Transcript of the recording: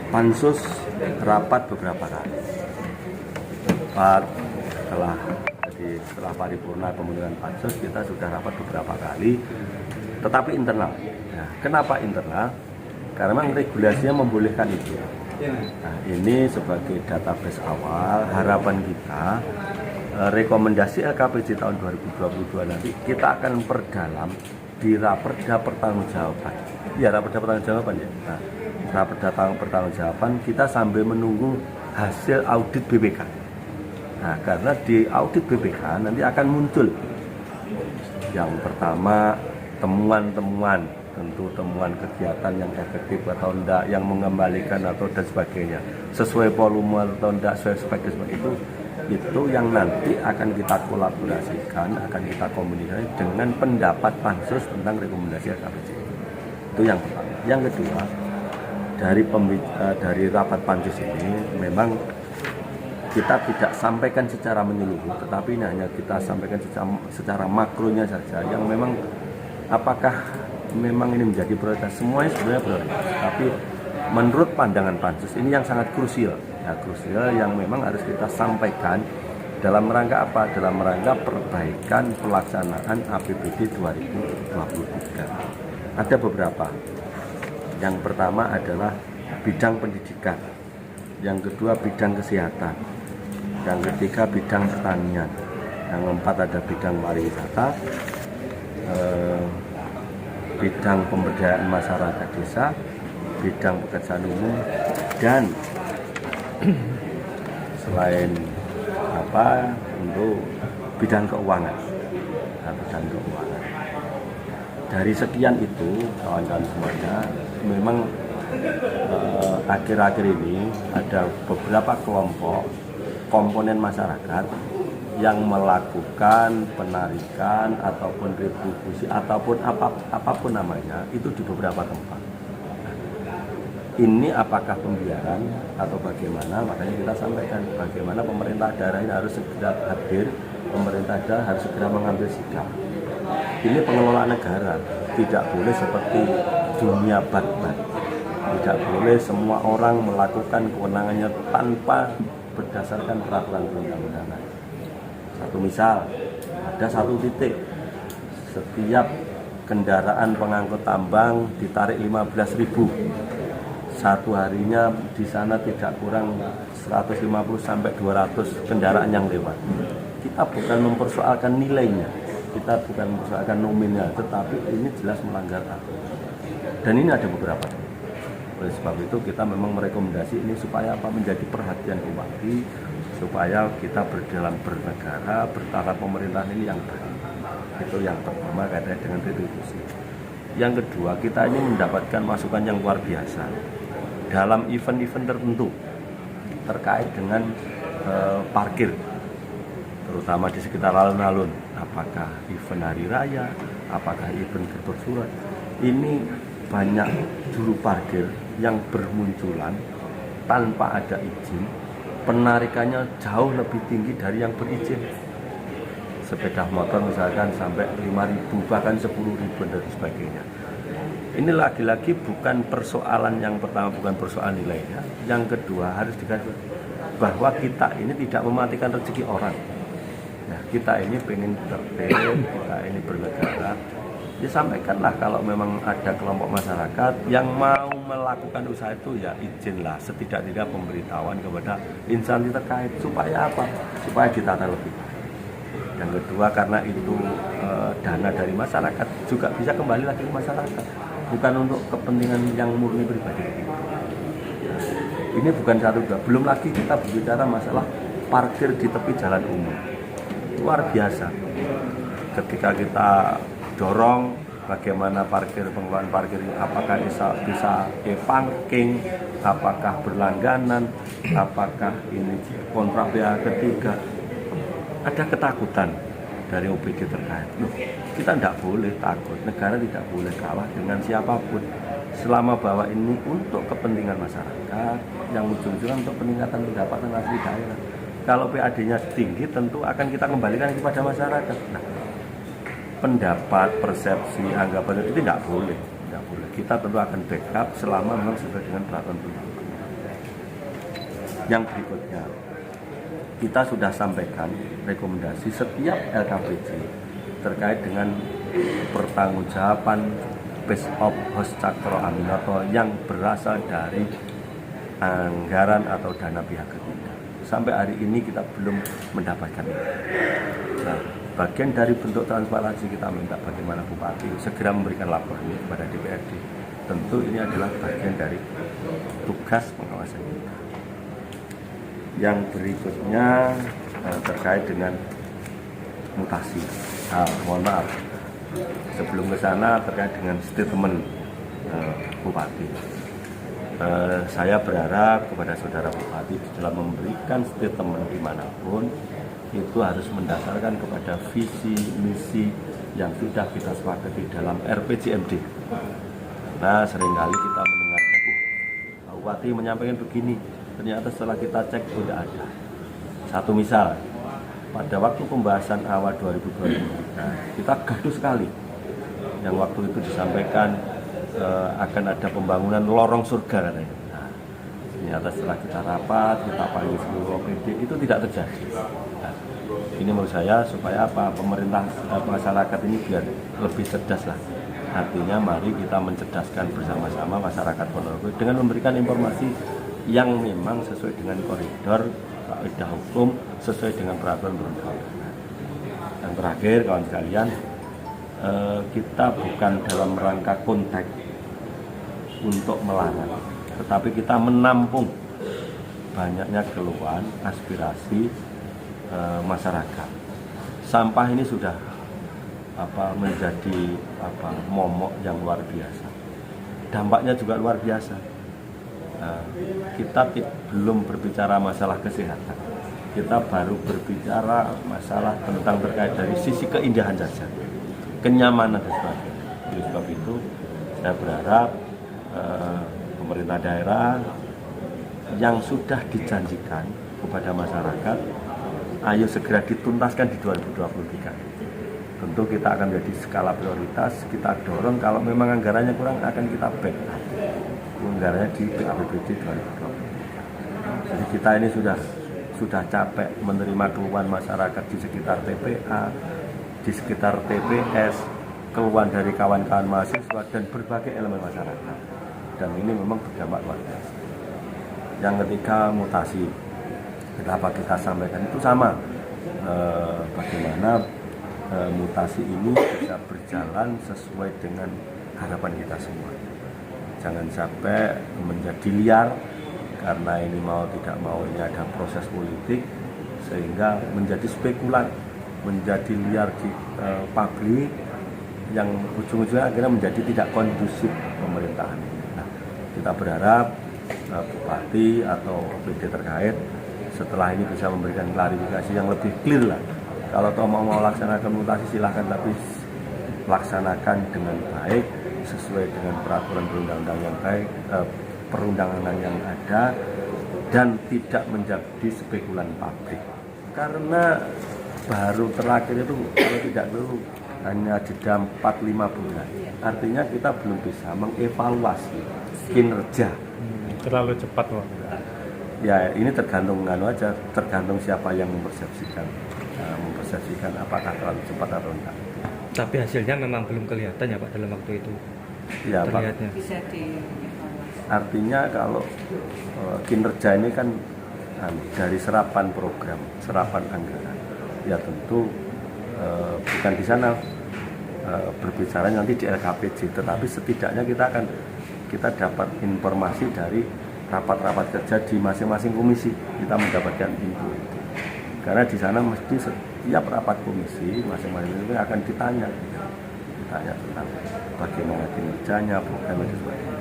Pansus rapat beberapa kali. Setelah paripurna pemilihan pansus kita sudah rapat beberapa kali, tetapi internal. Nah, kenapa internal? Karena memang regulasinya membolehkan itu. Nah, ini sebagai database awal, harapan kita rekomendasi LKPJ tahun 2022 nanti kita akan perdalam di raperda pertanggungjawaban. Ya, raperda pertanggungjawaban ya. Nah, raperda pertanggungjawaban kita sambil menunggu hasil audit BPK. Nah, karena di audit BPK nanti akan muncul yang pertama temuan-temuan, tentu temuan kegiatan yang efektif atau tidak, yang mengembalikan atau dan sebagainya, sesuai volume atau tidak, sesuai itu yang nanti akan kita kolaborasikan, akan kita komunikasi dengan pendapat pansus tentang rekomendasi LKPJ. Itu yang pertama. Yang kedua, dari rapat pansus ini memang kita tidak sampaikan secara menyeluruh, tetapi ini hanya kita sampaikan secara makronya saja, yang memang apakah memang ini menjadi prioritas. Semuanya sebenarnya prioritas, tapi menurut pandangan pansus ini yang sangat krusial, krusial yang memang harus kita sampaikan dalam rangka apa? Dalam rangka perbaikan pelaksanaan APBD 2023. Ada beberapa. Yang pertama adalah bidang pendidikan, yang kedua bidang kesehatan, yang ketiga bidang pertanian, yang keempat ada bidang pariwisata, bidang pemberdayaan masyarakat desa, bidang pekerjaan umum, dan selain untuk bidang keuangan. Bidang keuangan. Dari sekian itu, kawan-kawan semuanya, memang akhir-akhir ini ada beberapa kelompok komponen masyarakat yang melakukan penarikan ataupun retribusi ataupun apapun namanya itu di beberapa tempat. Ini apakah pembiaran atau bagaimana? Makanya kita sampaikan bagaimana pemerintah daerah ini harus segera hadir, pemerintah daerah harus segera mengambil sikap. Ini pengelolaan negara, tidak boleh seperti dunia bat-bat. Tidak boleh semua orang melakukan kewenangannya tanpa berdasarkan peraturan perundang-undangan. Satu misal, ada satu titik, setiap kendaraan pengangkut tambang ditarik 15.000. Satu harinya di sana tidak kurang 150 sampai 200 kendaraan yang lewat. Kita bukan mempersoalkan nilainya, kita bukan mempersoalkan nominal, tetapi ini jelas melanggar aturan. Dan ini ada beberapa. Oleh sebab itu kita memang merekomendasi ini supaya menjadi perhatian kembali, supaya kita dalam bernegara, bertata pemerintahan ini yang baik. Itu yang pertama kaitannya dengan retribusi. Yang kedua, kita ini mendapatkan masukan yang luar biasa dalam event-event tertentu terkait dengan parkir, terutama di sekitar alun-alun. Apakah event hari raya, apakah event gerbek surat, ini banyak juru parkir yang bermunculan tanpa ada izin, penarikannya jauh lebih tinggi dari yang berizin. Sepeda motor misalkan sampai 5.000, bahkan 10.000 dan sebagainya. Ini lagi-lagi bukan persoalan, yang pertama bukan persoalan nilainya, yang kedua harus dikatakan bahwa kita ini tidak mematikan rezeki orang. Nah, kita ini pengen tertib, kita ini bernegara. Disampaikanlah kalau memang ada kelompok masyarakat yang mau melakukan usaha itu, ya izinlah, setidak-tidak pemberitahuan kepada instansi terkait supaya apa? Supaya ditata lebih baik. Yang kedua, karena itu dana dari masyarakat juga bisa kembali lagi ke masyarakat, bukan untuk kepentingan yang murni pribadi. Ini bukan satu dua, belum lagi kita berbicara masalah parkir di tepi jalan umum. Luar biasa. Ketika kita dorong bagaimana pengelolaan parkir ini, apakah bisa e-parking, apakah berlangganan, apakah ini kontrak pihak ketiga. Ada ketakutan dari OPD terkait. Loh, kita tidak boleh takut, negara tidak boleh kalah dengan siapapun selama bahwa ini untuk kepentingan masyarakat, yang ujung-ujungnya untuk peningkatan pendapatan asli daerah. Kalau PAD-nya tinggi, tentu akan kita kembalikan kepada masyarakat. Nah, pendapat, persepsi, anggapan itu tidak boleh. Kita tentu akan backup selama memang sesuai dengan peraturan perundang-undangan. Yang berikutnya, kita sudah sampaikan rekomendasi setiap LKPJ terkait dengan pertanggungjawaban base of host Cakro Aminoto yang berasal dari anggaran atau dana pihak ketiga. Sampai hari ini kita belum mendapatkan itu. Nah, bagian dari bentuk transparansi kita minta bagaimana Bupati segera memberikan laporan ini kepada DPRD. Tentu ini adalah bagian dari tugas pengawasan kita. Yang berikutnya terkait dengan mutasi. Mohon maaf, sebelum ke sana terkait dengan statement Bupati. Saya berharap kepada saudara Bupati dalam memberikan statement dimanapun itu harus mendasarkan kepada visi misi yang sudah kita sepakati dalam RPJMD. Nah, seringkali kita mendengarkan, Pak Bupati menyampaikan begini, ternyata setelah kita cek tidak ada. Satu misal, pada waktu pembahasan awal 2020 kita gaduh sekali. Yang waktu itu disampaikan akan ada pembangunan lorong surga katanya. Nah, ternyata setelah kita rapat, kita panggil seluruh OPD, itu tidak terjadi. Nah, ini menurut saya supaya apa, pemerintah masyarakat ini biar lebih cerdas lah. Artinya mari kita mencerdaskan bersama-sama masyarakat Ponorogo dengan memberikan informasi yang memang sesuai dengan koridor kaidah hukum, sesuai dengan peraturan perundang-undangan. Dan terakhir kawan sekalian, kita bukan dalam rangka konteks untuk melarang, tetapi kita menampung banyaknya keluhan, aspirasi masyarakat. Sampah ini sudah menjadi momok yang luar biasa. Dampaknya juga luar biasa. Kita belum berbicara masalah kesehatan, kita baru berbicara masalah tentang terkait dari sisi keindahan saja, kenyamanan dan sebagainya. Oleh sebab itu saya berharap pemerintah daerah yang sudah dijanjikan kepada masyarakat, ayo segera dituntaskan di 2023. Tentu kita akan menjadi skala prioritas, kita dorong kalau memang anggarannya kurang akan kita backup anggarannya di PAPBD 2023. Jadi kita ini sudah capek menerima keluhan masyarakat di sekitar TPA, di sekitar TPS, keluhan dari kawan-kawan mahasiswa dan berbagai elemen masyarakat. Dan ini memang berdampak luar biasa. Yang ketiga, mutasi. Kenapa kita sampaikan itu sama, bagaimana mutasi ini bisa berjalan sesuai dengan harapan kita semua. Jangan sampai menjadi liar, karena ini mau tidak mau ini ada proses politik, sehingga menjadi spekulan, menjadi liar di publik, yang ujung-ujungnya akhirnya menjadi tidak kondusif pemerintahan. Nah, kita berharap Bupati atau OPD terkait setelah ini bisa memberikan klarifikasi yang lebih clear lah. Kalau mau laksanakan mutasi silahkan, tapi laksanakan dengan baik, sesuai dengan peraturan perundang-undangan yang baik, perundangan yang ada, dan tidak menjadi spekulan publik. Karena baru terakhir itu kalau tidak dulu hanya jeda 4-5 bulan, artinya kita belum bisa mengevaluasi kinerja. Terlalu cepat, Pak. Ya ini tergantung aja, tergantung siapa yang mempersepsikan apakah terlalu cepat atau enggak. Tapi hasilnya memang belum kelihatan ya Pak dalam waktu itu. Ya Pak. Bisa dievaluasi. Artinya kalau kinerja ini kan dari serapan program, serapan anggaran. Ya tentu bukan di sana berbicara nanti di LKPJ, tetapi setidaknya kita dapat informasi dari rapat-rapat kerja di masing-masing komisi, kita mendapatkan info itu. Karena di sana mesti setiap rapat komisi masing-masing itu akan ditanya tentang bagaimana kinerjanya, program dan sebagainya.